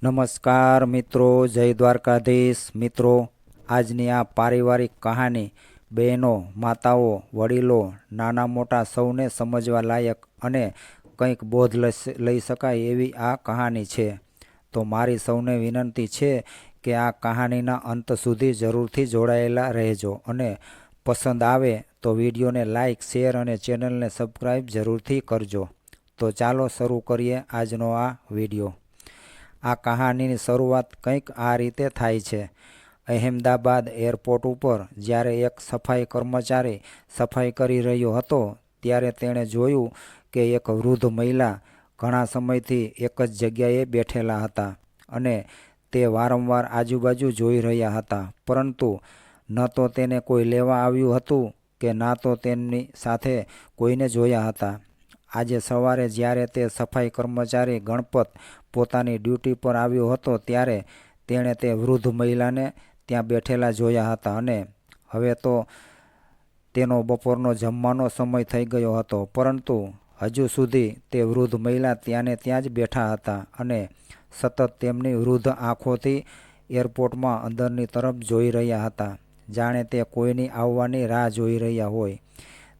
નમસ્કાર મિત્રો, જય દ્વારકાધીશ મિત્રો। આજની આ પારિવારિક કહાની બહેનો, માતાઓ, વડીલો, નાના મોટા સૌને સમજવા લાયક અને કંઈક બોધ લઈ શકાય એવી આ કહાની છે। તો મારી સૌને વિનંતી છે કે આ કહાનીના અંત સુધી જરૂરથી જોડાયેલા રહેજો અને પસંદ આવે તો વિડીયોને લાઈક, શેર અને ચેનલને સબસ્ક્રાઈબ જરૂરથી કરજો। તો ચાલો શરૂ કરીએ આજનો આ વિડીયો। આ કહાનીની શરૂઆત કંઈક આ રીતે થાય છે। અહેમદાબાદ એરપોર્ટ ઉપર જ્યારે એક સફાઈ કર્મચારી સફાઈ કરી રહ્યો હતો ત્યારે તેણે જોયું કે એક વૃદ્ધ મહિલા ઘણા સમયથી એક જ જગ્યાએ બેઠેલા હતા અને તે વારંવાર આજુબાજુ જોઈ રહ્યા હતા, પરંતુ ન તો તેને કોઈ લેવા આવ્યું હતું કે ના તો તેમની સાથે કોઈને જોયા હતા। આજે સવારે જ્યારે તે સફાઈ કર્મચારી ગણપત પોતાની ડ્યુટી પર આવ્યો હતો ત્યારે તેણે તે વૃદ્ધ મહિલાને ત્યાં બેઠેલા જોયા હતા અને હવે તો તેનો બપોરનો જમવાનો સમય થઈ ગયો હતો, પરંતુ હજુ સુધી તે વૃદ્ધ મહિલા ત્યાંને ત્યાં જ બેઠા હતા અને સતત તેમની વૃદ્ધ આંખોથી એરપોર્ટમાં અંદરની તરફ જોઈ રહ્યા હતા, જાણે તે કોઈની આવવાની રાહ જોઈ રહ્યા હોય।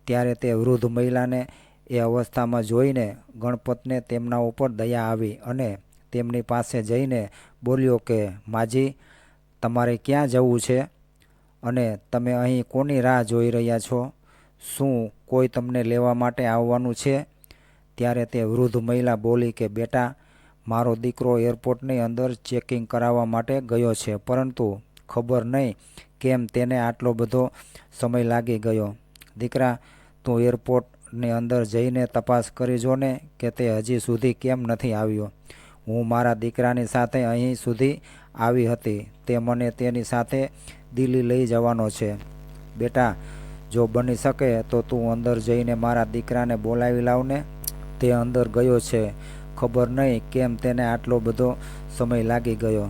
ત્યારે તે વૃદ્ધ મહિલાને એ અવસ્થામાં જોઈને ગણપતને તેમના ઉપર દયા આવી અને તેમની પાસે જઈને બોલ્યો કે માજી, તમારે ક્યાં જવું છે અને તમે અહીં કોની રાહ જોઈ રહ્યા છો? શું કોઈ તમને લેવા માટે આવવાનું છે? ત્યારે તે વૃદ્ધ મહિલા બોલી કે બેટા, મારો દીકરો એરપોર્ટની અંદર ચેકિંગ કરાવવા માટે ગયો છે, પરંતુ ખબર નહીં કેમ તેને આટલો બધો સમય લાગી ગયો। દીકરા, તું એરપોર્ટની અંદર જઈને તપાસ કરી જોને કે તે હજી સુધી કેમ નથી આવ્યો। હું મારા દીકરાની સાથે અહીં સુધી આવી હતી, તે મને તેની સાથે દિલ્હી લઈ જવાનો છે। બેટા, જો બની શકે તો તું અંદર જઈને મારા દીકરાને બોલાવી લાવને। તે અંદર ગયો છે, ખબર નહીં કેમ તેને આટલો બધો સમય લાગી ગયો,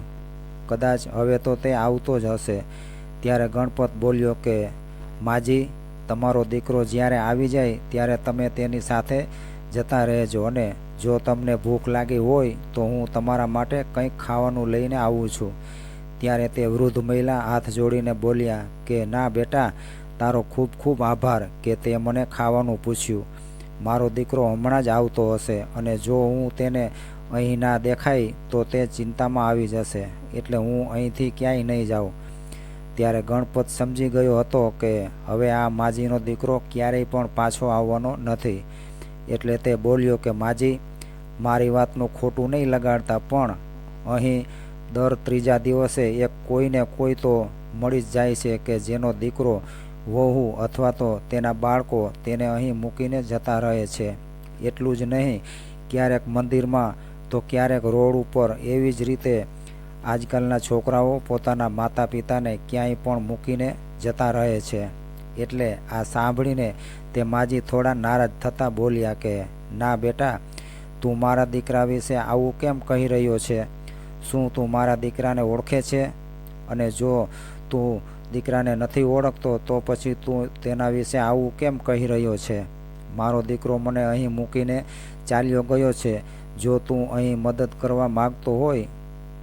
કદાચ હવે તો તે આવતો જ હશે। ત્યારે ગણપત બોલ્યો કે માજી, તમારો દીકરો જ્યારે આવી જાય ત્યારે તમે તેની સાથે જતા રહેજો અને જો તમને ભૂખ લાગી હોય તો હું તમારા માટે કંઈક ખાવાનું લઈને આવું છું। ત્યારે તે વૃદ્ધ મહિલા હાથ જોડીને બોલ્યા કે ના બેટા, તારો ખૂબ ખૂબ આભાર કે તે મને ખાવાનું પૂછ્યું। મારો દીકરો હમણાં જ આવતો હશે અને જો હું તેને અહીં ના દેખાય તો તે ચિંતામાં આવી જશે, એટલે હું અહીંથી ક્યાંય નહીં જાઉં। ત્યારે ગણપત સમજી ગયો હતો કે હવે આ માજીનો દીકરો ક્યારેય પણ પાછો આવવાનો નથી, એટલે તે બોલ્યો કે માજી, મારી વાતનું ખોટું નહીં લગાડતા, પણ અહીં દર ત્રીજા દિવસે એક કોઈને કોઈ તો મળી જ જાય છે કે જેનો દીકરો, વહુ અથવા તો તેના બાળકો તેને અહીં મૂકીને જતા રહે છે। એટલું જ નહીં, ક્યારેક મંદિરમાં તો ક્યારેક રોડ ઉપર, એવી જ રીતે આજકાલના છોકરાઓ પોતાના માતા પિતાને ક્યાંય પણ મૂકીને જતા રહે છે। એટલે આ સાંભળીને તે માજી થોડા નારાજ થતાં બોલ્યા કે ના બેટા, તું મારા દીકરા વિશે આવું કેમ કહી રહ્યો છે? શું તું મારા દીકરાને ઓળખે છે? અને જો તું દીકરાને નથી ઓળખતો તો પછી તું તેના વિશે આવું કેમ કહી રહ્યો છે? મારો દીકરો મને અહીં મૂકીને ચાલ્યો ગયો છે। જો તું અહીં મદદ કરવા માગતો હોય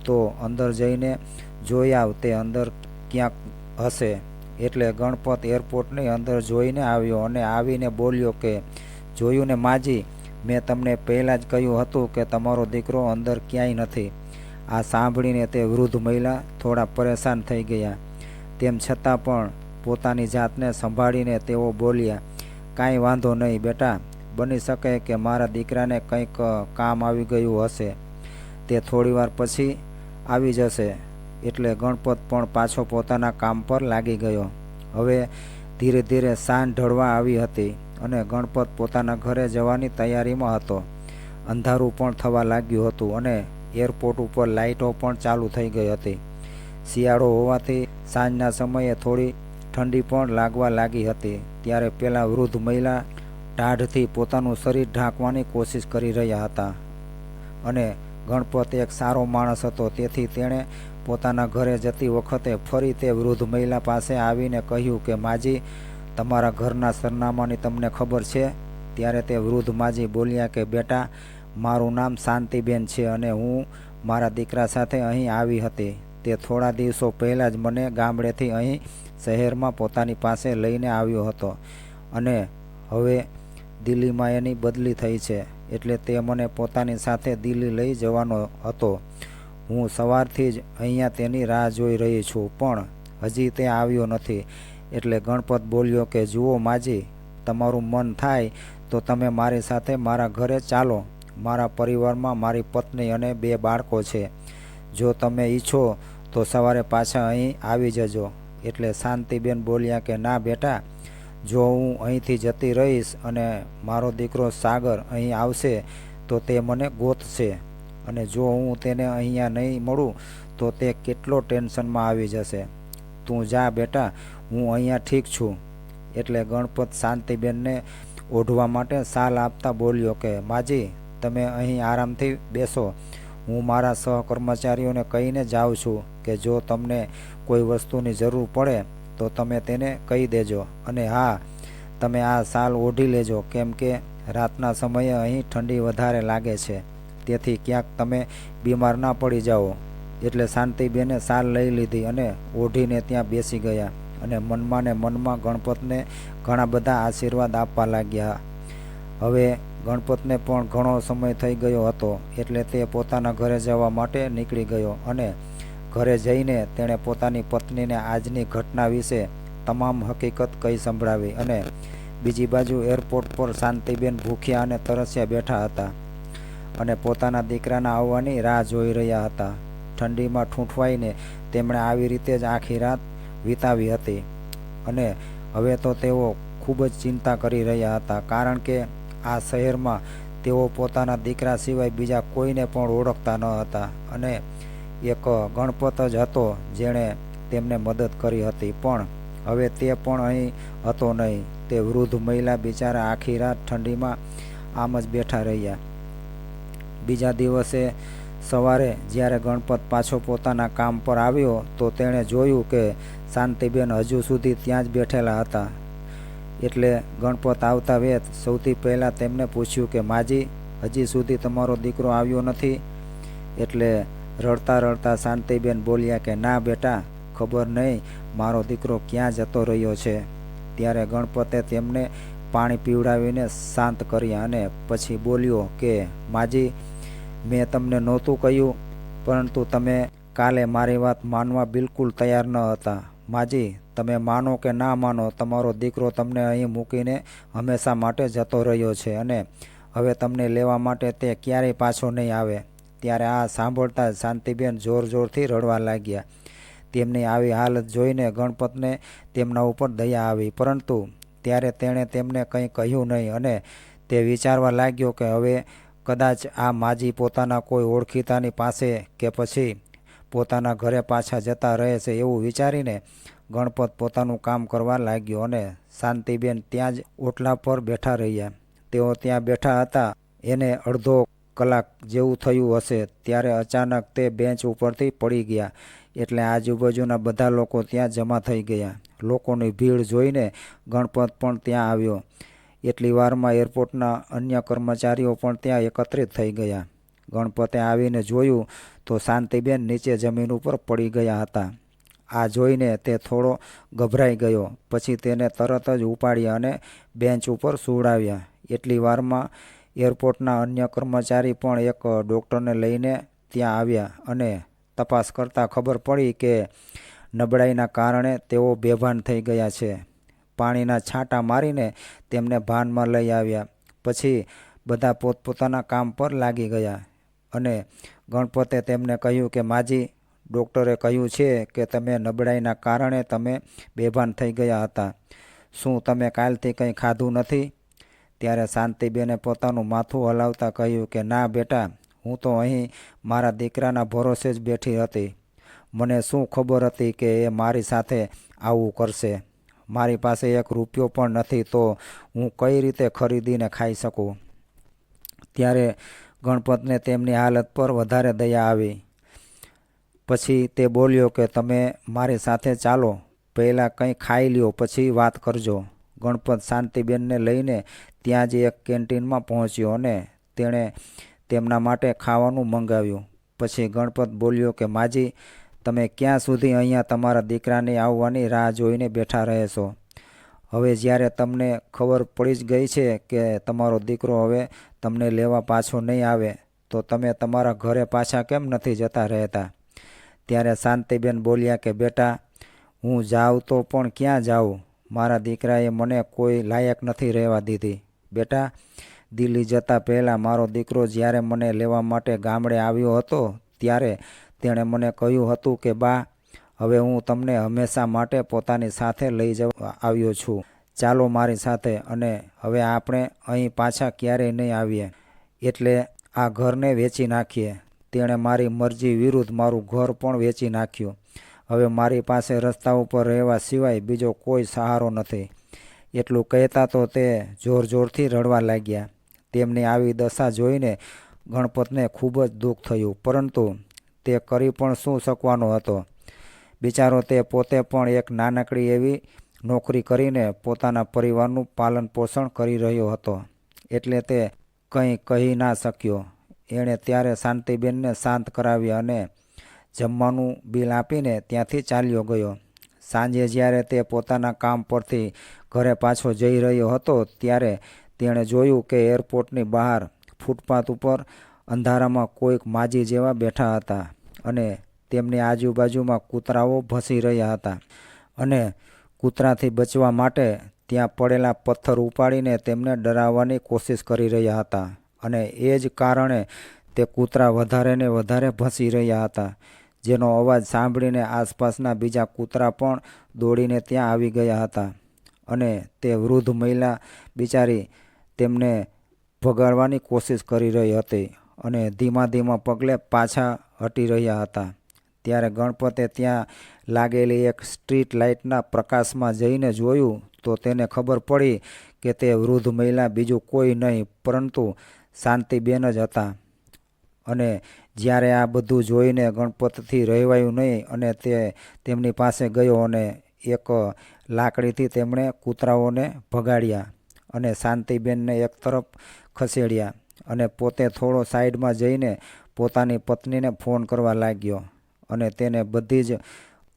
તો અંદર જઈને જોઈ આવ, તે અંદર ક્યાંક હશે। એટલે ગણપત એરપોર્ટની અંદર જોઈને આવ્યો અને આવીને બોલ્યો કે જોયું ને માજી, મેં તમને પહેલાં જ કહ્યું હતું કે તમારો દીકરો અંદર ક્યાંય નથી। આ સાંભળીને તે વૃદ્ધ મહિલા થોડા પરેશાન થઈ ગયા, તેમ છતાં પણ પોતાની જાતને સંભાળીને તેઓ બોલ્યા, કાંઈ વાંધો નહીં બેટા, બની શકે કે મારા દીકરાને કંઈક કામ આવી ગયું હશે, તે થોડીવાર પછી આવી જશે। એટલે ગણપત પણ પાછો પોતાના કામ પર લાગી ગયો। હવે ધીરે ધીરે સાંજ ઢળવા આવી હતી અને ગણપત પોતાના ઘરે જવાની તૈયારીમાં હતો। અંધારું પણ થવા લાગ્યું હતું અને એરપોર્ટ ઉપર લાઇટો પણ ચાલુ થઈ ગઈ હતી। શિયાળો હોવાથી સાંજના સમયે થોડી ઠંડી પણ લાગવા લાગી હતી। ત્યારે પેલા વૃદ્ધ મહિલા ટાઢથી પોતાનું શરીર ઢાંકવાની કોશિશ કરી રહ્યા હતા અને ગણપત એક સારો માણસ હતો, તેથી તેણે પોતાના ઘરે જતી વખતે ફરી તે વૃદ્ધ મહિલા પાસે આવીને કહ્યું કે માજી, તમારા ઘરના સરનામાની તમને ખબર છે? ત્યારે તે વૃદ્ધ માજી બોલ્યા કે બેટા, મારું નામ શાંતિબેન છે અને હું મારા દીકરા સાથે અહીં આવી હતી. તે થોડા દિવસો પહેલાં જ મને ગામડેથી અહીં શહેરમાં પોતાની પાસે લઈને આવ્યો હતો અને હવે દિલ્હીમાં એની બદલી થઈ છે, એટલે તે મને પોતાની સાથે દિલ્હી લઈ જવાનો હતો. હું સવારથી જ અહીંયા તેની રાહ જોઈ રહી છું, પણ હજી તે આવ્યો નથી. એટલે ગણપત બોલ્યો કે જુઓ માજી, તમારું મન થાય તો તમે મારી સાથે મારા ઘરે ચાલો. મારા પરિવારમાં મારી પત્ની અને 2 બાળકો છે. જો તમે ઈચ્છો તો સવારે પાછા અહીં આવી જજો. એટલે શાંતિબેન બોલ્યા કે ના બેટા, જો હું અહીંથી જતી રહીશ અને મારો દીકરો સાગર અહીં આવશે તો તે મને ગોતશે, અને જો હું તેને અહીંયા નહીં મળું તો તે કેટલો ટેન્શનમાં આવી જશે. તું જા બેટા, હું અહીંયા ઠીક છું. એટલે ગણપત શાંતિબેનને ઓઢવા માટે શાલ આપતા બોલ્યો કે માજી, તમે અહીં આરામથી બેસો. હું મારા સહકર્મચારીઓને કહીને જાઉં છું કે જો તમને કોઈ વસ્તુની જરૂર પડે તો તમે તેને કહી દેજો. અને હા, તમે આ શાલ ઓઢી લેજો, કેમ કે રાતના સમયે અહીં ઠંડી વધારે લાગે છે, તેથી ક્યાંક તમે બીમાર ના પડી જાઓ. એટલે શાંતિબેને શાલ લઈ લીધી અને ઓઢીને ત્યાં બેસી ગયા અને મનમાં ને મનમાં ગણપતને ઘણા બધા આશીર્વાદ આપવા લાગ્યા. હવે ગણપતને પણ ઘણો સમય થઈ ગયો હતો, એટલે તે પોતાના ઘરે જવા માટે નીકળી ગયો અને ઘરે જઈને તેણે પોતાની પત્નીને આજની ઘટના વિશે તમામ હકીકત કહી સંભળાવી. અને બીજી બાજુ એરપોર્ટ પર શાંતિબેન ભૂખ્યા અને તરસ્યા બેઠા હતા અને પોતાના દીકરાના આવવાની રાહ જોઈ રહ્યા હતા. ઠંડીમાં ઠૂંઠવાઈને તેમણે આવી રીતે જ આખી રાત વિતાવી હતી અને હવે તો તેઓ ખૂબ જ ચિંતા કરી રહ્યા હતા, કારણ કે આ શહેરમાં તેઓ પોતાના દીકરા સિવાય બીજા કોઈને પણ ઓળખતા ન હતા. અને એક ગણપત જ હતો જેણે તેમને મદદ કરી હતી, પણ હવે તે પણ અહીં હતો નહીં. તે વૃદ્ધ મહિલા બિચારા આખી રાત ઠંડીમાં આમ જ બેઠા રહ્યા. બીજા દિવસે સવારે જ્યારે ગણપત પાછો પોતાના કામ પર આવ્યો તો તેણે જોયું કે શાંતિબેન હજુ સુધી ત્યાં જ બેઠેલા હતા. એટલે ગણપત આવતા વેત સૌથી પહેલાં તેમને પૂછ્યું કે માજી, હજી સુધી તમારો દીકરો આવ્યો નથી? એટલે રડતા રડતા શાંતિબેન બોલ્યા કે ના બેટા, ખબર નહીં મારો દીકરો ક્યાં જતો રહ્યો છે. ત્યારે ગણપતે તેમને પાણી પીવડાવીને શાંત કર્યા અને પછી બોલ્યો કે માજી, મેં તમને નહોતું કહ્યું, પરંતુ તમે કાલે મારી વાત માનવા બિલકુલ તૈયાર ન હતા. માજી, તમે માનો કે ના માનો, તમારો દીકરો તમને અહીં મૂકીને હંમેશા માટે જતો રહ્યો છે અને હવે તમને લેવા માટે તે ક્યારેય પાછો નહીં આવે. ત્યારે આ સાંભળતા શાંતિબેન જોર જોરથી રડવા લાગ્યા. તેમની આવી હાલત જોઈને ગણપતને તેમના ઉપર દયા આવી, પરંતુ ત્યારે તેણે તેમને કંઈ કહ્યું નહીં અને તે વિચારવા લાગ્યો કે હવે કદાચ આ માજી પોતાના કોઈ ઓળખીતાની પાસે કે પછી પોતાના ઘરે પાછા જતા રહે છે એવું વિચારીને ગણપત પોતાનું કામ કરવા લાગ્યો અને શાંતિબેન ત્યાં જ ઓટલા પર બેઠા રહ્યા. તેઓ ત્યાં બેઠા હતા, એને અડધો કલાક જેવું થયું હશે, ત્યારે અચાનક તે બેન્ચ ઉપરથી પડી ગયા. એટલે આજુબાજુના બધા લોકો ત્યાં જમા થઈ ગયા. લોકોની ભીડ જોઈને ગણપત પણ ત્યાં આવ્યો. એટલી વારમાં એરપોર્ટના અન્ય કર્મચારીઓ પણ ત્યાં એકત્રિત થઈ ગયા. ગણપતે આવીને જોયું તો શાંતિબેન નીચે જમીન ઉપર પડી ગયા હતા. આ જોઈને તે થોડો ગભરાઈ ગયો. પછી તેને તરત જ ઉપાડ્યા અને બેન્ચ ઉપર સુવડાવ્યા. એટલી વારમાં એરપોર્ટના અન્ય કર્મચારી પણ એક ડૉક્ટરને લઈને ત્યાં આવ્યા અને તપાસ કરતાં ખબર પડી કે નબળાઈના કારણે તેઓ બેભાન થઈ ગયા છે. પાણીના છાંટા મારીને તેમને ભાનમાં લઈ આવ્યા. પછી બધા પોતપોતાના કામ પર લાગી ગયા અને ગણપતે તેમને કહ્યું કે માજી, ડૉક્ટરે કહ્યું છે કે તમે નબળાઈના કારણે તમે બેભાન થઈ ગયા હતા. શું તમે કાલથી કંઈ ખાધું નથી? ત્યારે શાંતિબેને પોતાનું માથું હલાવતા કહ્યું કે ના બેટા, હું તો અહીં મારા દીકરાના ભરોસે જ બેઠી હતી. મને શું ખબર હતી કે એ મારી સાથે આવું કરશે. મારી પાસે 1 રૂપિયો પણ નથી, તો હું કઈ રીતે ખરીદીને ખાઈ શકું? ત્યારે ગણપતને તેમની હાલત પર વધારે દયા આવી. પછી તે બોલ્યો કે તમે મારી સાથે ચાલો, પહેલાં કંઈ ખાઈ લ્યો, પછી વાત કરજો. ગણપત શાંતિબેનને લઈને ત્યાં જ એક કેન્ટીનમાં પહોંચ્યો અને તેણે તેમના માટે ખાવાનું મંગાવ્યું. પછી ગણપત બોલ્યો કે માજી, તમે ક્યાં સુધી અહીંયા તમારા દીકરાની આવવાની રાહ જોઈને બેઠા રહેશો? હવે જ્યારે તમને ખબર પડી જ ગઈ છે કે તમારો દીકરો હવે તમને લેવા પાછો નહીં આવે, તો તમે તમારા ઘરે પાછા કેમ નથી જતા રહેતા? ત્યારે શાંતિબેન બોલ્યા કે બેટા, હું જાઉં તો પણ ક્યાં જાઉં? મારા દીકરાએ મને કોઈ લાયક નથી રહેવા દીધી. બેટા, દિલ્હી જતાં પહેલાં મારો દીકરો જ્યારે મને લેવા માટે ગામડે આવ્યો હતો, ત્યારે તેણે મને કહ્યું હતું કે બા, હવે હું તમને હંમેશા માટે પોતાની સાથે લઈ જવા આવ્યો છું. ચાલો મારી સાથે, અને હવે આપણે અહીં પાછા ક્યારેય નહીં આવીએ. એટલે આ ઘરને વેચી નાખીએ. તેણે મારી મરજી વિરુદ્ધ મારું ઘર પણ વેચી નાખ્યું. હવે મારી પાસે રસ્તા ઉપર રહેવા સિવાય બીજો કોઈ સહારો નથી. એટલું કહેતા તો તે જોર જોરથી રડવા લાગ્યા. તેમની આવી દશા જોઈને ગણપતને ખૂબ જ દુઃખ થયું, પરંતુ તે કરી પણ શું શકવાનો હતો? બિચારો તે પોતે પણ એક નાનકડી એવી નોકરી કરીને પોતાના પરિવારનું પાલન પોષણ કરી રહ્યો હતો, એટલે તે કંઈ કહી ના શક્યો. એણે ત્યારે શાંતિબેનને શાંત કરાવ્યા અને જમવાનું બિલ આપીને ત્યાંથી ચાલ્યો ગયો. સાંજે જ્યારે તે પોતાના કામ પરથી ઘરે પાછો જઈ રહ્યો હતો, ત્યારે તેણે જોયું કે એરપોર્ટની બહાર ફૂટપાથ ઉપર અંધારામાં કોઈક માજી જેવા બેઠા હતા, અને તેમની આજુબાજુમાં કૂતરાઓ ભસી રહ્યા હતા, અને કૂતરાથી બચવા માટે ત્યાં પડેલા પથ્થર ઉપાડીને તેમને ડરાવવાની કોશિશ કરી રહ્યા હતા, અને એ જ કારણે તે કૂતરા વધારે ને વધારે ભસી રહ્યા હતા, જેનો અવાજ સાંભળીને આસપાસના બીજા કૂતરા પણ દોડીને ત્યાં આવી ગયા હતા, અને તે વૃદ્ધ મહિલા બિચારી તેમને ભગાડવાની કોશિશ કરી રહી હતી, અને ધીમા ધીમા પગલે પાછા હટી રહ્યા હતા. ત્યારે ગણપતે ત્યાં લાગેલી એક સ્ટ્રીટ લાઇટના પ્રકાશમાં જઈને જોયું, તો તેને ખબર પડી કે તે વૃદ્ધ મહિલા બીજું કોઈ નહીં પરંતુ શાંતિબેન જ હતા. અને જ્યારે આ બધું જોઈને ગણપતથી રહેવાયું નહીં, અને તે તેમની પાસે ગયો અને એક લાકડીથી તેમણે કૂતરાઓને ભગાડ્યા અને શાંતિબેનને એક તરફ ખસેડ્યા, અને પોતે થોડો સાઈડમાં જઈને પોતાની પત્નીને ફોન કરવા લાગ્યો, અને તેને બધી જ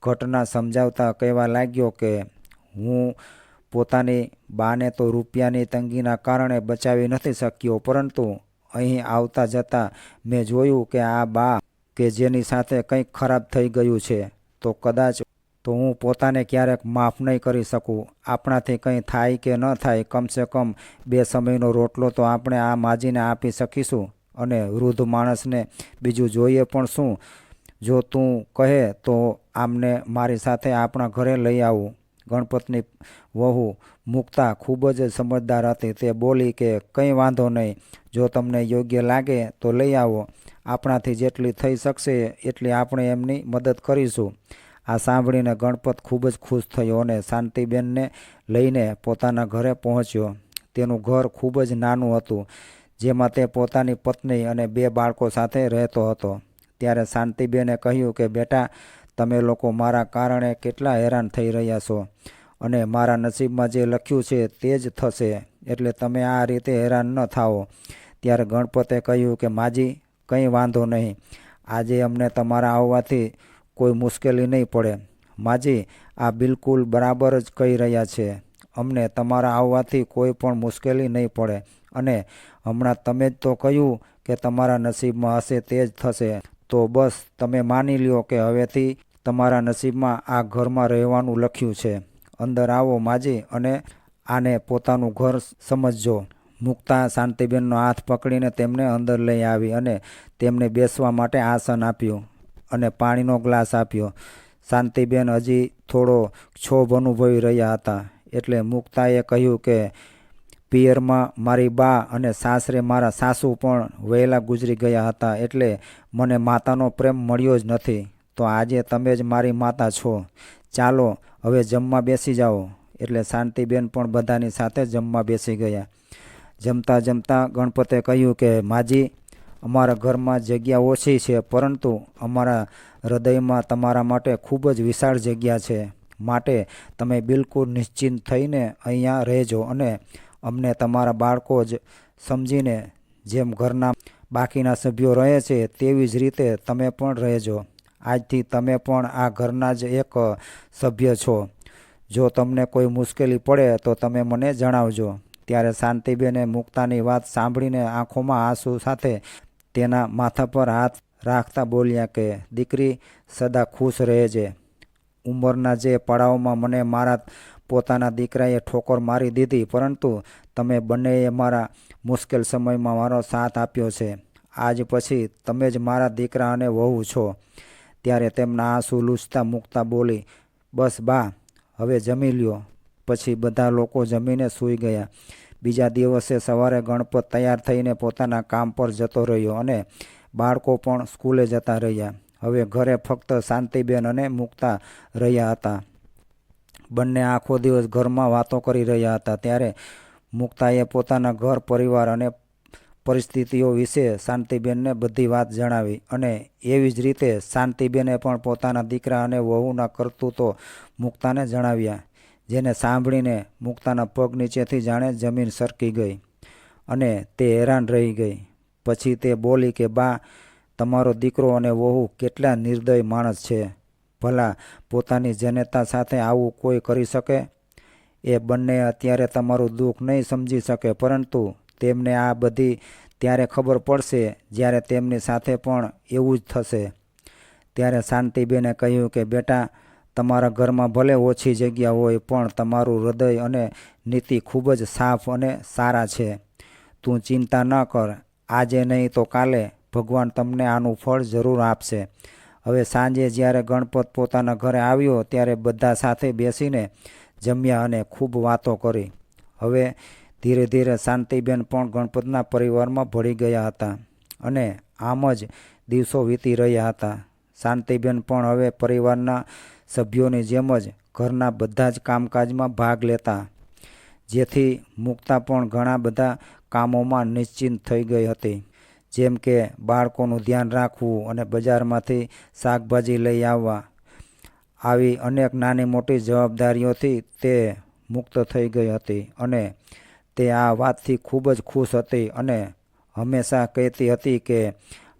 ઘટના સમજાવતા કહેવા લાગ્યો કે હું પોતાની બાને તો રૂપિયાની તંગીના કારણે બચાવી નથી શક્યો, પરંતુ અહીં આવતા જતાં મેં જોયું કે આ બા કે જેની સાથે કંઈક ખરાબ થઈ ગયું છે, તો કદાચ તો હું પોતાને ક્યારેક માફ નહીં કરી શકું. આપણાથી કંઈ થાય કે ન થાય, કમસે કમ 2 સમયનો રોટલો તો આપણે આ માજીને આપી શકીશું, અને વૃદ્ધ માણસને બીજું જોઈએ પણ શું? જો તું કહે તો આમને મારી સાથે આપણા ઘરે લઈ આવું. ગણપતની વહુ મુક્તા ખૂબ જ સમજદાર હતી. તે બોલી કે કંઈ વાંધો નહીં, જો તમને યોગ્ય લાગે તો લઈ આવો. આપણાથી જેટલી થઈ શકશે એટલી આપણે એમની મદદ કરીશું. આ સાંભળીને ગણપત ખૂબ જ ખુશ થયો અને શાંતિબેનને લઈને પોતાના ઘરે પહોંચ્યો. તેનું ઘર ખૂબ જ નાનું હતું, જેમાં તે પોતાની પત્ની અને 2 બાળકો સાથે રહેતો હતો. ત્યારે શાંતિબેને કહ્યું કે બેટા, તમે લોકો મારા કારણે કેટલા હેરાન થઈ રહ્યા છો, અને મારા નસીબમાં જે લખ્યું છે તે જ થશે, એટલે તમે આ રીતે હેરાન ન થાઓ. ત્યારે ગણપતે કહ્યું કે માજી, કંઈ વાંધો નહીં, આજે અમને તમારા આવવાથી કોઈ મુશ્કેલી નહીં પડે. માજી, આ બિલકુલ બરાબર જ કહી રહ્યા છે. અમને તમારા આવવાથી કોઈ પણ મુશ્કેલી નહીં પડે, અને હમણાં તમે જ તો કહ્યું કે તમારા નસીબમાં હશે તે જ થશે. તો બસ તમે માની લ્યો કે હવેથી તમારા નસીબમાં આ ઘરમાં રહેવાનું લખ્યું છે. અંદર આવો માજી, અને આને પોતાનું ઘર સમજજો. મુક્તા શાંતિબેનનો હાથ પકડીને તેમને અંદર લઈ આવી અને તેમને બેસવા માટે આસન આપ્યું અને પાણીનો ગ્લાસ આપ્યો. શાંતિબેન હજી થોડો ક્ષોભ અનુભવી રહ્યા હતા, એટલે મુક્તાએ કહ્યું કે પિયરમાં મારી બા અને સાસરે મારા સાસુ પણ વહેલા ગુજરી ગયા હતા, એટલે મને માતાનો પ્રેમ મળ્યો જ નથી. તો આજે તમે જ મારી માતા છો. ચાલો હવે જમવા બેસી જાઓ. એટલે શાંતિબેન પણ બધાની સાથે જમવા બેસી ગયા. જમતા જમતા ગણપતે કહ્યું કે માજી, અમારા ઘરમાં જગ્યા ઓછી છે, પરંતુ અમારા હૃદયમાં તમારા માટે ખૂબ જ વિશાળ જગ્યા છે. માટે તમે બિલકુલ નિશ્ચિંત થઈને અહીંયા રહેજો, અને અમને તમારા બાળકો જ સમજીને જેમ ઘરના બાકીના સભ્યો રહે છે તેવી જ રીતે તમે પણ રહેજો. આજથી તમે પણ આ ઘરના જ એક સભ્ય છો. જો તમને કોઈ મુશ્કેલી પડે તો તમે મને જણાવજો. ત્યારે શાંતિબેને મુક્તાની વાત સાંભળીને આંખોમાં આંસુ સાથે તેના માથા પર હાથ રાખતા બોલ્યા કે દીકરી, સદા ખુશ રહેજે. ઉંમરના જે પડાવમાં મને મારા પોતાના દીકરાએ ઠોકર મારી દીધી, પરંતુ તમે બંનેએ મારા મુશ્કેલ સમયમાં મારો સાથ આપ્યો છે. આજ પછી તમે જ મારા દીકરા અને વહુ છો. ત્યારે તેમના આંસુ લૂછતા મુક્તા બોલી, બસ બા, હવે જમી લ્યો. પછી બધા લોકો જમીને સૂઈ ગયા. બીજા દિવસે સવારે ગણપત તૈયાર થઈને પોતાના કામ પર જતો રહ્યો અને બાળકો પણ સ્કૂલે જતા રહ્યા. હવે ઘરે ફક્ત શાંતિબેન અને મુક્તા રહ્યા હતા. બંને આખો દિવસ ઘરમાં વાતો કરી રહ્યા હતા. ત્યારે મુક્તાએ પોતાના ઘર પરિવાર અને પરિસ્થિતિઓ વિશે શાંતિબેનને બધી વાત જણાવી અને એવી જ રીતે શાંતિબેને પણ પોતાના દીકરા અને વહુના કરતૂતો મુક્તાને જણાવ્યા. જેને સાંભળીને મુક્તાના પગ નીચેથી જાણે જમીન સરકી ગઈ અને તે હેરાન રહી ગઈ. પછી તે બોલી કે બા, તમારો દીકરો અને વહુ કેટલા નિર્દય માણસ છે. ભલા પોતાની જનતા સાથે આવું કોઈ કરી શકે? એ બંને અત્યારે તમારું દુઃખ નહીં સમજી શકે, પરંતુ તેમને આ બધી ત્યારે ખબર પડશે જ્યારે તેમની સાથે પણ એવું જ થશે. ત્યારે શાંતિબેને કહ્યું કે બેટા, તમારા ઘરમાં ભલે ઓછી જગ્યા હોય, પણ તમારું હૃદય અને નીતિ ખૂબ જ સાફ અને સારા છે. તું ચિંતા ન કર. આજે નહીં તો કાલે ભગવાન તમને આનું ફળ જરૂર આપશે. હવે સાંજે જ્યારે ગણપત પોતાના ઘરે આવ્યો ત્યારે બધા સાથે બેસીને જમ્યા અને ખૂબ વાતો કરી. હવે ધીરે ધીરે શાંતિબેન પણ ગણપતના પરિવારમાં ભળી ગયા હતા અને આમ જ દિવસો વીતી રહ્યા હતા. શાંતિબેન પણ હવે પરિવારના સભ્યોની જેમ જ ઘરના બધા જ કામકાજમાં ભાગ લેતા, જેથી મુક્તા પણ ઘણા બધા કામોમાં નિશ્ચિંત થઈ ગઈ હતી. જેમ કે બાળકોનું ધ્યાન રાખવું અને બજારમાંથી શાકભાજી લઈ આવવા. આવી અનેક નાની મોટી જવાબદારીઓથી તે મુક્ત થઈ ગઈ હતી અને તે આ વાતથી ખૂબ જ ખુશ હતી અને હંમેશા કહેતી હતી કે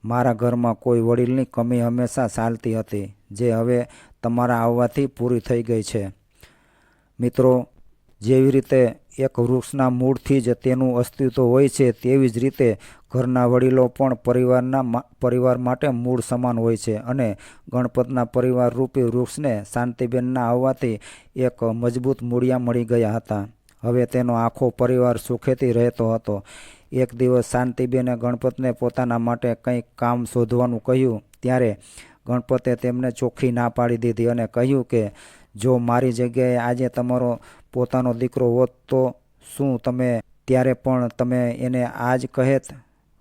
મારા ઘરમાં કોઈ વડીલની કમી હંમેશા ચાલતી હતી, જે હવે તમારા આવવાથી પૂરી થઈ ગઈ છે. મિત્રો, જેવી રીતે એક વૃક્ષના મૂળથી જ તેનું અસ્તિત્વ હોય છે, તેવી જ રીતે ઘરના વડીલો પણ પરિવાર માટે મૂળ સમાન હોય છે અને ગણપતના પરિવાર રૂપી વૃક્ષને શાંતિબેનના આવવાથી એક મજબૂત મૂળિયા મળી ગયા હતા. હવે તેનો આખો પરિવાર સુખેથી રહેતો હતો. એક દિવસ શાંતિબેને ગણપતને પોતાના માટે કંઈક કામ શોધવાનું કહ્યું. ત્યારે ગણપતે તેમને ચોખ્ખી ના પાડી દીધી અને કહ્યું કે જો મારી જગ્યાએ આજે તમારો પોતાનો દીકરો હોત તો શું તમે ત્યારે પણ તમે એને આ જ કહેત?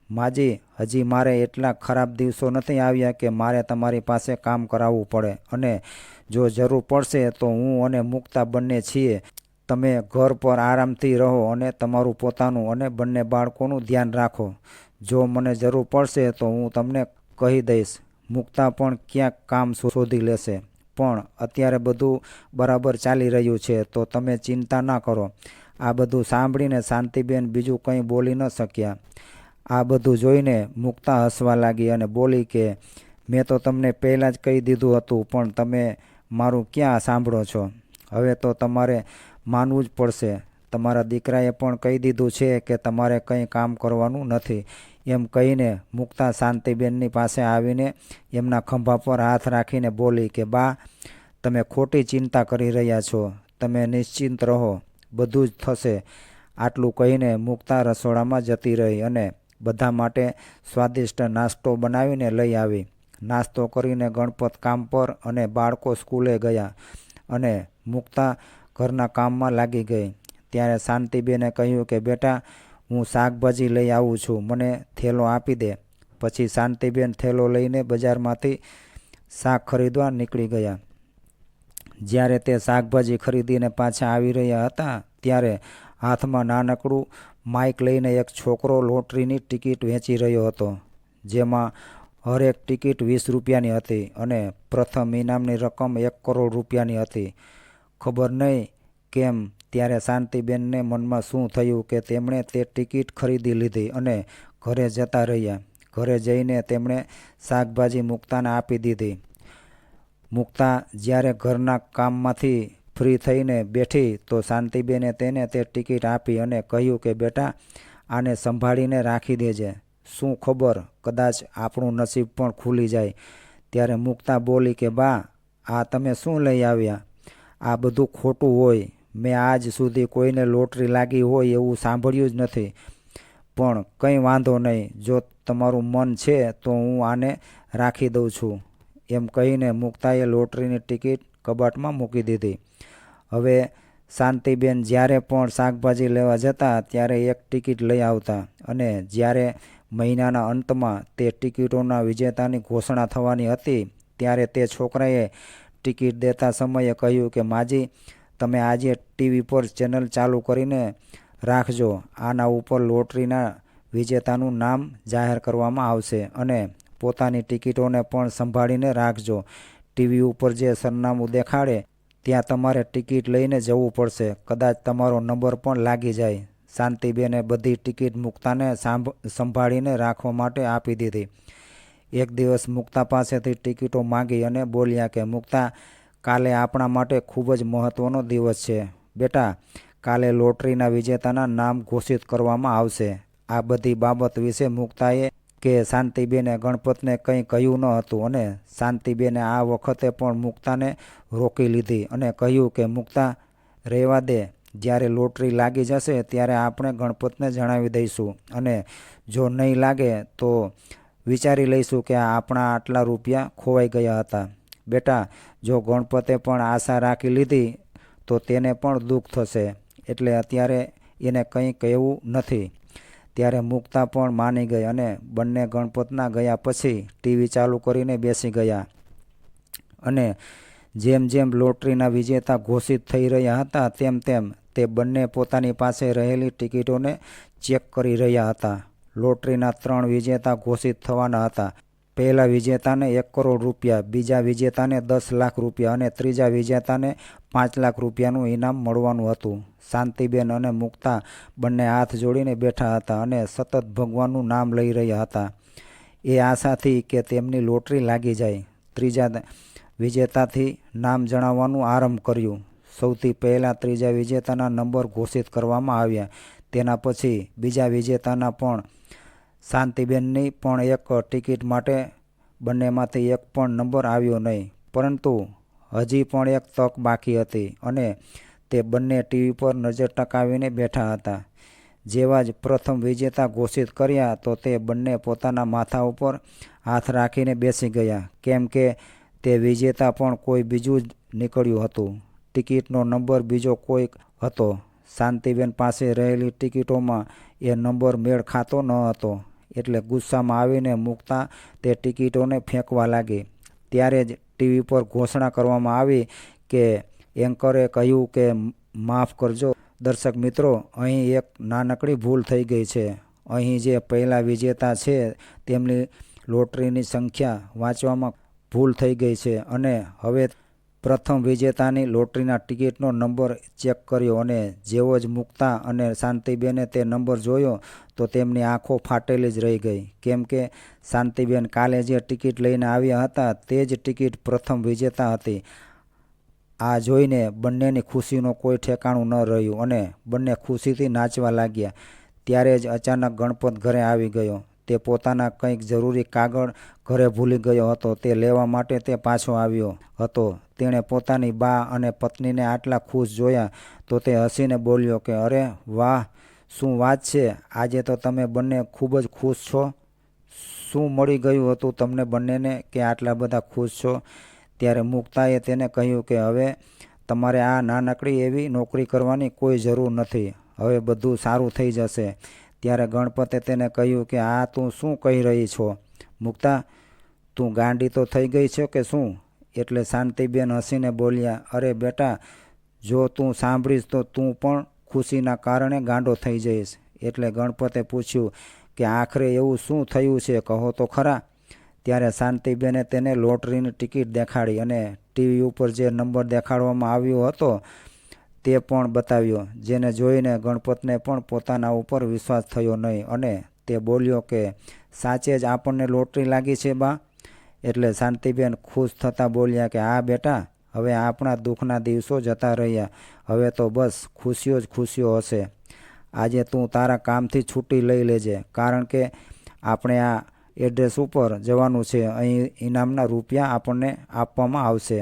માજી, હજી મારે એટલા ખરાબ દિવસો નથી આવ્યા કે મારે તમારી પાસે કામ કરાવવું પડે, અને જો જરૂર પડશે તો હું અને મુક્તા બંને છીએ. તમે ઘર પર આરામથી રહો અને તમારું પોતાનું અને બંને બાળકોનું ધ્યાન રાખો. જો મને જરૂર પડશે તો હું તમને કહી દઈશ. મુક્તા પણ ક્યાંક કામ શોધી લેશે. પણ અત્યારે બધું બરાબર ચાલી રહ્યું છે, તો તમે ચિંતા ના કરો. આ બધું સાંભળીને શાંતિબેન બીજું કંઈ બોલી ન શક્યા. આ બધું જોઈને મુક્તા હસવા લાગી અને બોલી કે મેં તો તમને પહેલાં જ કહી દીધું હતું, પણ તમે મારું ક્યાં સાંભળો છો? હવે તો તમારે માનવું જ પડશે. તમારા દીકરાએ પણ કહી દીધું છે કે તમારે કંઈ કામ કરવાનું નથી. એમ કહીને મુક્તા શાંતિબેનની પાસે આવીને એમના ખંભા પર હાથ રાખીને બોલી કે બા, તમે ખોટી ચિંતા કરી રહ્યા છો. તમે નિશ્ચિંત રહો, બધું જ થશે. આટલું કહીને મુક્તા રસોડામાં જતી રહી અને બધા માટે સ્વાદિષ્ટ નાસ્તો બનાવીને લઈ આવી. નાસ્તો કરીને ગણપત કામ પર અને બાળકો સ્કૂલે ગયા અને મુક્તા ઘરના કામમાં લાગી ગઈ. ત્યારે શાંતિબેને કહ્યું કે બેટા, હું શાકભાજી લઈ આવું છું, મને થેલો આપી દે. પછી શાંતિબેન થેલો લઈને બજારમાંથી શાક ખરીદવા નીકળી ગયા. જ્યારે તે શાકભાજી ખરીદીને પાછા આવી રહ્યા હતા ત્યારે હાથમાં નાનકડું માઇક લઈને એક છોકરો લોટરીની ટિકિટ વેચી રહ્યો હતો, જેમાં હરેક ટિકિટ 20 રૂપિયાની હતી અને પ્રથમ ઇનામની રકમ 1 કરોડ રૂપિયાની હતી. ખબર નહીં કેમ ત્યારે શાંતિબેનને મનમાં શું થયું કે તેમણે તે ટિકિટ ખરીદી લીધી અને ઘરે જતા રહ્યા. ઘરે જઈને તેમણે શાકભાજી મુક્તાને આપી દીધી. મુક્તા જ્યારે ઘરના કામમાંથી ફ્રી થઈને બેઠી તો શાંતિબેને તેને તે ટિકિટ આપી અને કહ્યું કે બેટા, આને સંભાળીને રાખી દેજે. શું ખબર, કદાચ આપણું નસીબ પણ ખુલી જાય. ત્યારે મુક્તા બોલી કે બા, આ તમે શું લઈ આવ્યા? આ બધું ખોટું હોય. મેં આજ સુધી કોઈને લોટરી લાગી હોય એવું સાંભળ્યું જ નથી. પણ કંઈ વાંધો નહીં, જો તમારું મન છે તો હું આને રાખી દઉં છું. એમ કહીને મુક્તાએ લોટરીની ટિકિટ કબાટમાં મૂકી દીધી. હવે શાંતિબેન જ્યારે પણ શાકભાજી લેવા જતા ત્યારે એક ટિકિટ લઈ આવતા અને જ્યારે મહિનાના અંતમાં તે ટિકિટોના વિજેતાની ઘોષણા થવાની હતી ત્યારે તે છોકરાએ ટિકિટ દેતા સમયે કહ્યું કે માજી, તમે આજે ટીવી પર ચેનલ ચાલુ કરીને રાખજો. આના ઉપર લોટરીના વિજેતાનું નામ જાહેર કરવામાં આવશે અને પોતાની ટિકિટોને પણ સંભાળીને રાખજો. ટીવી ઉપર જે સરનામું દેખાડે ત્યાં તમારે ટિકિટ લઈને જવું પડશે. કદાચ તમારો નંબર પણ લાગી જાય. શાંતિબેને બધી ટિકિટ મુક્તાને સંભાળીને રાખવા માટે આપી દીધી. એક દિવસ મુક્તા પાસેથી ટિકિટો માંગી અને બોલ્યા કે મુક્તા, કાલે આપણા માટે ખૂબ જ મહત્ત્વનો દિવસ છે. બેટા, કાલે લોટરીના વિજેતાના નામ ઘોષિત કરવામાં આવશે. આ બધી બાબત વિશે મુક્તાએ કે શાંતિબેને ગણપતને કંઈ કહ્યું ન હતું અને શાંતિબેને આ વખતે પણ મુક્તાને રોકી લીધી અને કહ્યું કે મુક્તા, રહેવા દે. જ્યારે લોટરી લાગી જશે ત્યારે આપણે ગણપતને જણાવી દઈશું અને જો નહીં લાગે તો વિચારી લઈશું કે આપણા આટલા રૂપિયા ખોવાઈ ગયા હતા. બેટા, જો ગણપતે પણ આશા રાખી લીધી તો તેને પણ દુઃખ થશે, એટલે અત્યારે એને કંઈ કહેવું નથી. ત્યારે મુક્તા પણ માની ગઈ અને બંને ગણપતના ગયા પછી ટીવી ચાલુ કરીને બેસી ગયા અને જેમ જેમ લોટરીના વિજેતા ઘોષિત થઈ રહ્યા હતા તેમ તેમ તે બંને પોતાની પાસે રહેલી ટિકિટોને ચેક કરી રહ્યા હતા. લોટરીના 3 વિજેતા ઘોષિત થવાના હતા. પહેલા વિજેતાને 1 કરોડ રૂપિયા, બીજા વિજેતાને 10 લાખ રૂપિયા અને ત્રીજા વિજેતાને 5 લાખ રૂપિયાનું ઇનામ મળવાનું હતું. શાંતિબેન અને મુક્તા બંને હાથ જોડીને બેઠા હતા અને સતત ભગવાનનું નામ લઈ રહ્યા હતા, એ આશાથી કે તેમની લોટરી લાગી જાય. ત્રીજા વિજેતાથી નામ જણાવવાનું આરંભ કર્યું. સૌથી પહેલાં ત્રીજા વિજેતાના નંબર ઘોષિત કરવામાં આવ્યા. તેના પછી બીજા વિજેતાના પણ. શાંતિબેનની પણ એક ટિકિટ માટે બંનેમાંથી એક પણ નંબર આવ્યો નહીં, પરંતુ હજી પણ એક તક બાકી હતી અને તે બંને ટીવી પર નજર ટકાવીને બેઠા હતા. જેવા જ પ્રથમ વિજેતા ઘોષિત કર્યા તો તે બંને પોતાના માથા ઉપર હાથ રાખીને બેસી ગયા, કેમ કે તે વિજેતા પણ કોઈ બીજું જ નીકળ્યું હતું. ટિકિટનો નંબર બીજો કોઈ હતો. શાંતિબેન પાસે રહેલી ટિકિટોમાં એ નંબર મેળ ખાતો ન હતો, એટલે ગુસ્સામાં આવીને મુક્તા તે ટિકિટોને ફેંકવા લાગી. ત્યારે જ ટીવી પર ઘોષણા કરવામાં આવી કે એન્કરે કહ્યું કે માફ કરજો દર્શક મિત્રો, અહીં એક નાનકડી ભૂલ થઈ ગઈ છે. અહીં જે પહેલા વિજેતા છે તેમની લોટરીની સંખ્યા વાંચવામાં ભૂલ થઈ ગઈ છે અને હવે પ્રથમ વિજેતાની લોટરીના ટિકિટનો નંબર ચેક કર્યો અને જેવો જ મુક્તા અને શાંતિબેને તે નંબર જોયો તો તેમની આંખો ફાટેલી જ રહી ગઈ, કેમ કે શાંતિબેન કાલે જે ટિકિટ લઈને આવ્યા હતા તે જ ટિકિટ પ્રથમ વિજેતા હતી. આ જોઈને બંનેની ખુશીનો કોઈ ઠેકાણું ન રહ્યું અને બંને ખુશીથી નાચવા લાગ્યા. ત્યારે જ અચાનક ગણપત ઘરે આવી ગયો. તે પોતાના કંઈક જરૂરી કાગળ ઘરે ભૂલી ગયો હતો. તે લેવા માટે તે પાછો આવ્યો હતો. તેણે પોતાની બા અને પત્નીને આટલા ખુશ જોયા તો તે હસીને બોલ્યો કે અરે વાહ, શું વાત છે, આજે તો તમે બંને ખૂબ જ ખુશ છો. શું મળી ગયું હતું તમને બંનેને કે આટલા બધા ખુશ છો? ત્યારે મુક્તાએ તેને કહ્યું કે હવે તમારે આ નાનકડી એવી નોકરી કરવાની કોઈ જરૂર નથી. હવે બધું સારું થઈ જશે. ત્યારે ગણપતે તેને કહ્યું કે આ તું શું કહી રહી છો મુક્તા? તું ગાંડી તો થઈ ગઈ છે કે શું? એટલે શાંતિબેન હસીને બોલ્યા, અરે બેટા, જો તું સાંભળીશ તો તું પણ ખુશીના કારણે ગાંડો થઈ જઈશ. એટલે ગણપતે પૂછ્યું કે આખરે એવું શું થયું છે, કહો તો ખરા. ત્યારે શાંતિબેને તેને લોટરીની ટિકિટ દેખાડી અને ટીવી ઉપર જે નંબર દેખાડવામાં આવ્યો હતો તે પણ બતાવ્યો, જેને જોઈને ગણપતને પણ પોતાના ઉપર વિશ્વાસ થયો નહીં અને તે બોલ્યો કે સાચે જ આપણને લોટરી લાગી છે બા? એટલે શાંતિબેન ખુશ થતાં બોલ્યા કે હા બેટા, હવે આપણા દુઃખના દિવસો જતા રહ્યા, હવે તો બસ ખુશીઓ જ ખુશીઓ હશે. આજે તું તારા કામથી છૂટી લઈ લેજે, કારણ કે આપણે આ એડ્રેસ ઉપર જવાનું છે, અહીં ઇનામના રૂપિયા આપણને આપવામાં આવશે.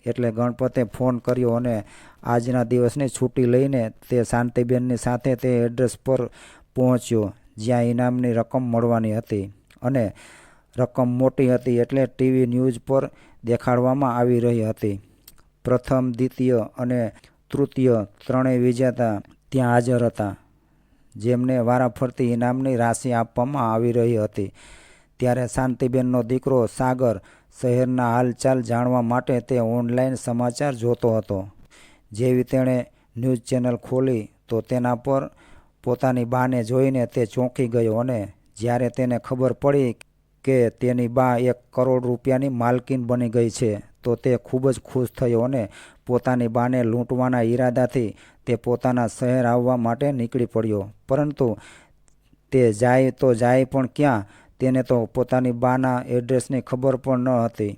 એટલે ગણપતે ફોન કર્યો અને આજના દિવસની છૂટી લઈને તે શાંતિબેનની સાથે તે એડ્રેસ પર પહોંચ્યો જ્યાં ઇનામની રકમ મળવાની હતી. અને રકમ મોટી હતી એટલે ટીવી ન્યૂઝ પર દેખાડવામાં આવી રહી હતી. પ્રથમ, દ્વિતીય અને તૃતીય ત્રણેય વિજેતા ત્યાં હાજર હતા, જેમને વારાફરતી ઇનામની રાશિ આપવામાં આવી રહી હતી. ત્યારે શાંતિબેનનો દીકરો સાગર શહેરના હાલચાલ જાણવા માટે તે ઓનલાઈન સમાચાર જોતો હતો. જેવી તેણે ન્યૂઝ ચેનલ ખોલી તો તેના પર પોતાની બાને જોઈને તે ચોંકી ગયો અને જ્યારે તેને ખબર પડી કે તેની બા 1 કરોડ રૂપિયાની માલકીન બની ગઈ છે તો તે ખૂબ જ ખુશ થયો અને પોતાની બાને લૂંટવાના ઈરાદાથી તે પોતાના શહેર આવવા માટે નીકળી પડ્યો. પરંતુ તે જાય તો જાય પણ ક્યાં? તેને તો પોતાની બાના એડ્રેસની ખબર પણ ન હતી.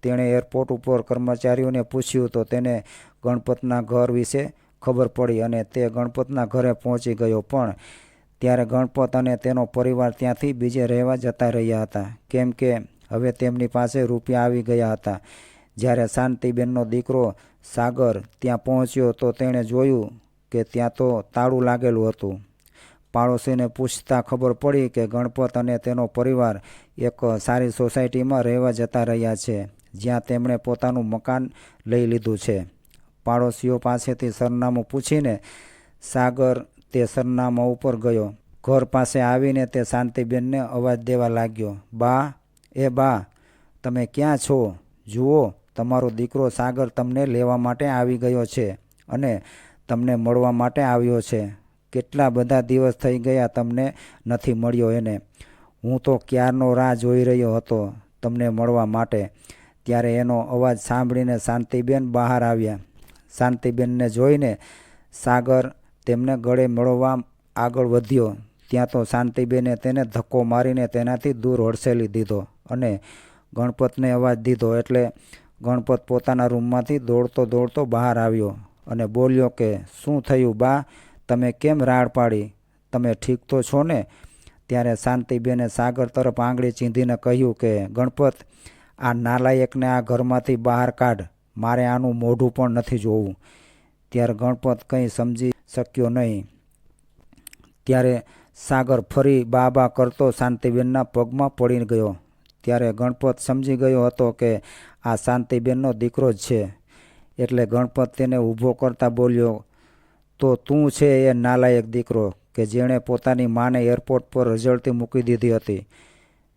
તેણે એરપોર્ટ ઉપર કર્મચારીઓને પૂછ્યું તો તેને ગણપતના ઘર વિશે ખબર પડી અને તે ગણપતના ઘરે પહોંચી ગયો. પણ ત્યારે ગણપત અને તેનો પરિવાર ત્યાંથી બીજે રહેવા જતા રહ્યા હતા, કેમ કે હવે તેમની પાસે રૂપિયા આવી ગયા હતા. જ્યારે શાંતિબેનનો દીકરો સાગર ત્યાં પહોંચ્યો તો તેણે જોયું કે ત્યાં તો તાળું લાગેલું હતું. પાડોશીને પૂછતા ખબર પડી કે ગણપત અને તેનો પરિવાર એક સારી સોસાયટીમાં રહેવા જતા રહ્યા છે, જ્યાં તેમણે પોતાનું મકાન લઈ લીધું છે. પાડોશીઓ પાસેથી સરનામું પૂછીને સાગર તે સરનામા ઉપર ગયો. ઘર પાસે આવીને તે શાંતિબેનને અવાજ દેવા લાગ્યો, બા, એ બા, તમે ક્યાં છો? જુઓ, તમારો દીકરો સાગર તમને લેવા માટે આવી ગયો છે અને તમને મળવા માટે આવ્યો છે. કેટલા બધા દિવસ થઈ ગયા તમને નથી મળ્યો એને. હું તો ક્યારનો રાહ જોઈ રહ્યો હતો તમને મળવા માટે. ત્યારે એનો અવાજ સાંભળીને શાંતિબેન બહાર આવ્યા. શાંતિબેનને જોઈને સાગર તેમને ગળે મળવા આગળ વધ્યો. ત્યાં તો શાંતિબેને તેને ધક્કો મારીને તેનાથી દૂર હડસેલી દીધો અને ગણપતને અવાજ દીધો. એટલે ગણપત પોતાના રૂમમાંથી દોડતો બહાર આવ્યો અને બોલ્યો કે શું થયું બા, તમે કેમ રાડ પાડી? તમે ઠીક તો છો ને? ત્યારે શાંતિબેને સાગર તરફ આંગળી ચીંધીને કહ્યું કે ગણપત, આ નાલાયકને આ ઘરમાંથી બહાર કાઢ, મારે આનું મોઢું પણ નથી જોવું. ત્યારે ગણપત કંઈ સમજી શક્યો નહીં. ત્યારે સાગર ફરી બા કરતો શાંતિબેનના પગમાં પડી ગયો. ત્યારે ગણપત સમજી ગયો હતો કે આ શાંતિબેનનો દીકરો જ છે. એટલે ગણપત તેને ઊભો કરતા બોલ્યો, તો તું છે એ નાલાયક દીકરો કે જેણે પોતાની માને એરપોર્ટ પર રઝળતી મૂકી દીધી હતી,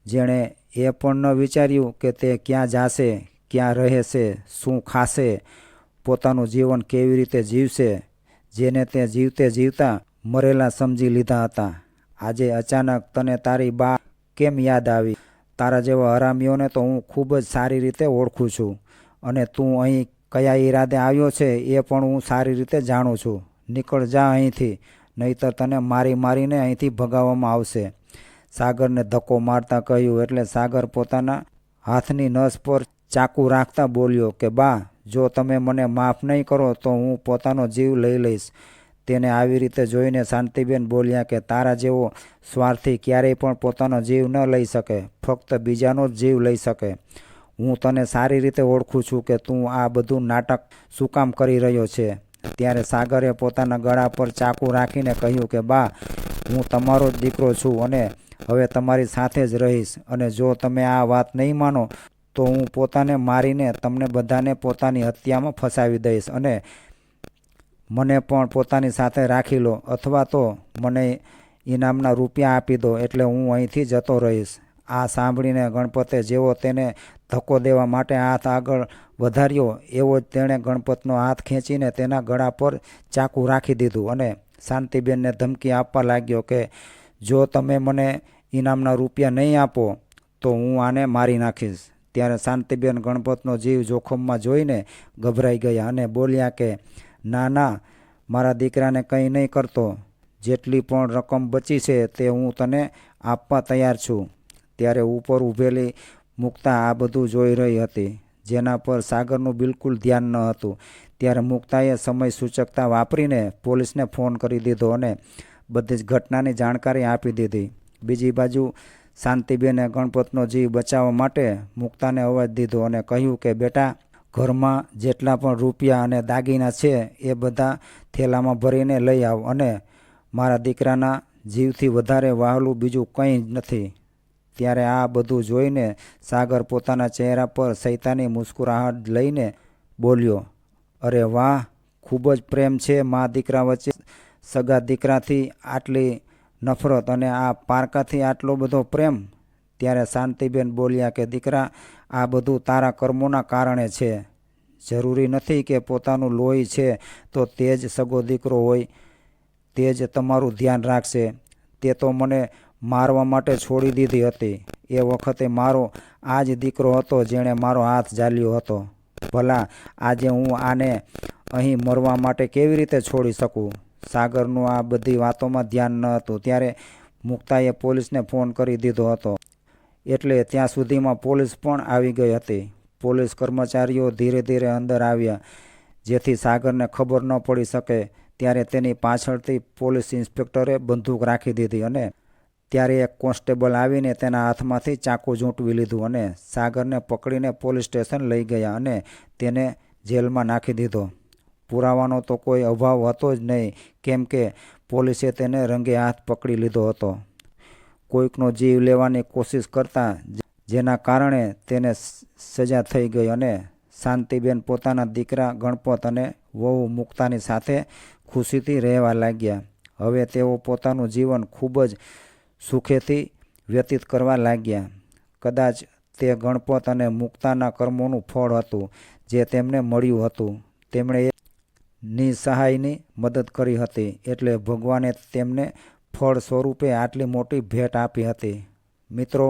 જેણે એ પણ ન વિચાર્યું કે તે ક્યાં જાશે, ક્યાં રહેશે, શું ખાશે, પોતાનું જીવન કેવી રીતે જીવશે, જેને તે જીવતે જીવતા મરેલા સમજી લીધા હતા. આજે અચાનક તને તારી બા કેમ યાદ આવી? તારા જેવા હરામીઓને તો હું ખૂબ જ સારી રીતે ઓળખું છું અને તું અહીં કયા ઈરાદે આવ્યો છે એ પણ હું સારી રીતે જાણું છું. નીકળ જા અહીંથી, નહીંતર તને મારીને અહીંથી ભગાવવામાં આવશે. સાગરને ધક્કો મારતા કહ્યું. એટલે સાગર પોતાના હાથની નસ પર ચાકુ રાખતા બોલ્યો કે બા, જો તમે મને માફ નહીં કરો તો હું પોતાનો જીવ લઈ લઈશ. તેને આવી રીતે જોઈને શાંતિબેન બોલ્યા કે તારા જેવો સ્વાર્થી ક્યારેય પણ પોતાનો જીવ ન લઈ શકે, ફક્ત બીજાનો જ જીવ લઈ શકે. હું તને સારી રીતે ઓળખું છું કે તું આ બધું નાટક શું કામ કરી રહ્યો છે. ત્યારે સાગરે પોતાના ગળા પર ચાકુ રાખીને કહ્યું કે બા, હું તમારો જ દીકરો છું અને હવે તમારી સાથે જ રહીશ. અને જો તમે આ વાત નહીં માનો તો હું પોતાને મારીને તમને બધાને પોતાની હત્યામાં ફસાવી દઈશ અને મને પણ પોતાની સાથે રાખી લો, અથવા તો મને ઇનામના રૂપિયા આપી દો, એટલે હું અહીંથી જતો રહીશ. આ સાંભળીને ગણપતે જેવો તેને ધક્કો દેવા માટે હાથ આગળ વધાર્યો એવો જ તેણે ગણપતનો હાથ ખેંચીને તેના ગળા પર ચાકુ રાખી દીધું અને શાંતિબેનને ધમકી આપવા લાગ્યો કે જો તમે મને ઇનામના રૂપિયા નહીં આપો તો હું આને મારી નાખીશ. ત્યારે શાંતિબેન ગણપતનો જીવ જોખમમાં જોઈને ગભરાઈ ગયા અને બોલ્યા કે ના, મારા દીકરાને કંઈ નહીં કરતો. જેટલી પણ રકમ બચી છે તે હું તને આપવા તૈયાર છું. ત્યારે ઉપર ઊભેલી મુક્તા આ બધું જોઈ રહી હતી, જેના પર સાગરનું બિલકુલ ધ્યાન ન હતું. ત્યારે મુક્તાએ સમય સૂચકતા વાપરીને પોલીસને ફોન કરી દીધો અને બધી જ ઘટનાની જાણકારી આપી દીધી. બીજી બાજુ શાંતિબેને ગણપતનો જીવ બચાવવા માટે મુક્તાને અવાજ દીધો અને કહ્યું કે બેટા, ઘરમાં જેટલા પણ રૂપિયા અને દાગીના છે એ બધા થેલામાં ભરીને લઈ આવ, અને મારા દીકરાના જીવથી વધારે વહાલું બીજું કંઈ જ નથી. ત્યારે આ બધું જોઈને સાગર પોતાના ચહેરા પર શૈતાની મુસ્કુરાહટ લઈને બોલ્યો, અરે વાહ, ખૂબ જ પ્રેમ છે મા દીકરા વચ્ચે. સગા દીકરાથી આટલી નફરત અને આ પારકાથી આટલો બધો પ્રેમ. ત્યારે શાંતિબેન બોલ્યા કે દીકરા, આ બધું તારા કર્મોના કારણે છે. જરૂરી નથી કે પોતાનું લોહી છે તો તે જ સગો દીકરો હોય, તે જ તમારું ધ્યાન રાખશે. તે તો મને મારવા માટે છોડી દીધી હતી. એ વખતે મારો આ જ દીકરો હતો જેણે મારો હાથ ઝાલ્યો હતો. ભલા આજે હું આને અહીં મરવા માટે કેવી રીતે છોડી શકું? સાગરનું આ બધી વાતોમાં ધ્યાન ન હતું. ત્યારે મુક્તાએ પોલીસને ફોન કરી દીધો હતો. એટલે ત્યાં સુધીમાં પોલીસ પણ આવી ગઈ હતી. પોલીસ કર્મચારીઓ ધીરે ધીરે અંદર આવ્યા, જેથી સાગરને ખબર ન પડી શકે. ત્યારે તેની પાછળથી પોલીસ ઇન્સ્પેક્ટરે બંદૂક રાખી દીધી અને ત્યારે એક કોન્સ્ટેબલ આવીને તેના હાથમાંથી ચાકુ ઝૂંટવી લીધું અને સાગરને પકડીને પોલીસ સ્ટેશન લઈ ગયા અને તેને જેલમાં નાખી દીધો. પુરાવાનો તો કોઈ અભાવ હતો જ નહીં, કેમ કે પોલીસે તેને રંગે હાથ પકડી લીધો હતો. કોઈકનો જીવ લેવાની કોશિશ કરતા, જેના કારણે તેને સજા થઈ ગઈ અને શાંતિબેન પોતાના દીકરા ગણપત અને વહુ મુક્તાની સાથે ખુશીથી રહેવા લાગ્યા. હવે તેઓ પોતાનું જીવન ખૂબ જ સુખેથી વ્યતીત કરવા લાગ્યા. કદાચ તે ગણપત અને મુક્તાના કર્મોનું ફળ હતું જે તેમને મળ્યું હતું. તેમણે નિસહાયની મદદ કરી હતી, એટલે ભગવાને તેમને ફળ સ્વરૂપે આટલી મોટી ભેટ આપી હતી. મિત્રો,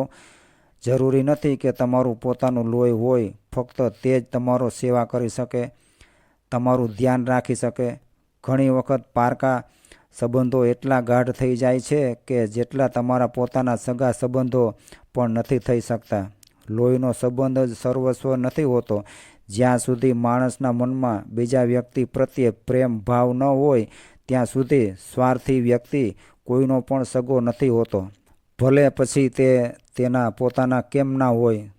જરૂરી નથી કે તમારું પોતાનું લોહી હોય, ફક્ત તે જ તમારો સેવા કરી શકે, તમારું ધ્યાન રાખી શકે. ઘણી વખત પારકા સંબંધો એટલા ગાઢ થઈ જાય છે કે જેટલા તમારા પોતાના સગા સંબંધો પણ નથી થઈ શકતા. લોહીનો સંબંધ જ સર્વસ્વ નથી હોતો. જ્યાં સુધી માણસના મનમાં બીજા વ્યક્તિ પ્રત્યે પ્રેમ ભાવ ન હોય, ત્યાં સુધી સ્વાર્થી વ્યક્તિ કોઈનો પણ સગો નથી હોતો, ભલે પછી તે તેના પોતાના કેમ ના હોય.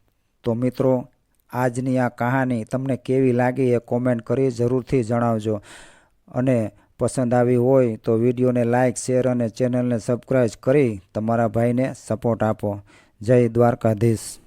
તો મિત્રો, આજની આ કહાની તમને કેવી લાગી એ કોમેન્ટ કરી જરૂરથી જણાવજો. અને પસંદ આવી હોય તો વિડીયોને લાઇક, શેર અને ચેનલને સબસ્ક્રાઈબ કરી તમારા ભાઈને સપોર્ટ આપો. જય દ્વારકાધીશ.